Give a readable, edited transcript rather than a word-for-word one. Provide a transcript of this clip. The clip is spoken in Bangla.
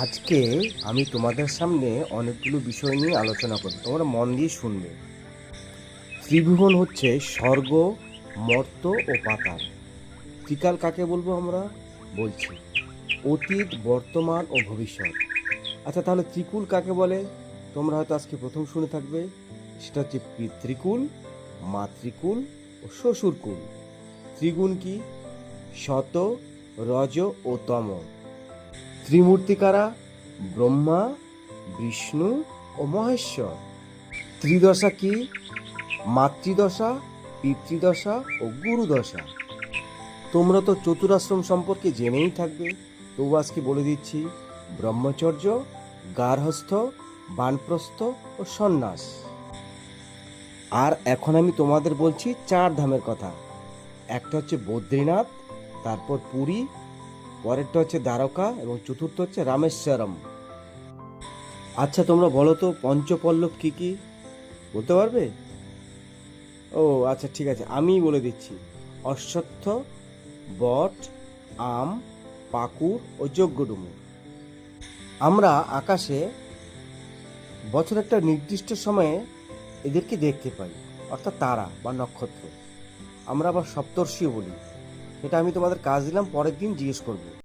আজকে আমি তোমাদের সামনে অনেকগুলো বিষয় নিয়ে আলোচনা করব, তোমরা মন দিয়ে শুনবে। ত্রিভুবন হচ্ছে স্বর্গ, মর্ত্য ও পাতাল। ত্রিকাল কাকে বলবো আমরা? বলছি অতীত, বর্তমান ও ভবিষ্যৎ। আচ্ছা, তাহলে ত্রিকুল কাকে বলে? তোমরা হয়তো আজকে প্রথম শুনে থাকবে। সেটা হচ্ছে পিতৃকুল, মাতৃকুল ও শ্বশুরকুল। ত্রিগুণ কি? শত, রজ ও তম। ত্রিমূর্তিকারা? ব্রহ্মা, বিষ্ণু ও মহেশ্বর। ত্রিদশা কি? মাতৃদশা, পিতৃদশা ও গুরুদশা। তোমরা তো চতুরাশ্রম সম্পর্কে জেনেই থাকবে, তবু আজকে বলে দিচ্ছি: ব্রহ্মচর্য, গার্হস্থ, বানপ্রস্থ ও সন্ন্যাস। আর এখন আমি তোমাদের বলছি 4 ধামের কথা। একটা হচ্ছে বদ্রীনাথ, তারপর পুরী, পরেরটা হচ্ছে দ্বারকা এবং চতুর্থ হচ্ছে রামেশ্বরম। আচ্ছা, তোমরা বলো তো পঞ্চপল্লব কি কি? বলতে পারবে? ও আচ্ছা, ঠিক আছে, আমিই বলে দিচ্ছি: অশ্বত্থ, বট, আম, পাকুড় ও যজ্ঞডুমুর। আমরা আকাশে বছর একটা নির্দিষ্ট সময়ে এদেরকে দেখতে পাই, অর্থাৎ তারা বা নক্ষত্র। আমরা আবার সপ্তর্ষিও বলি। সেটা আমি তোমাদের কাজ দিলাম, পরের দিন জিজ্ঞেস করবো।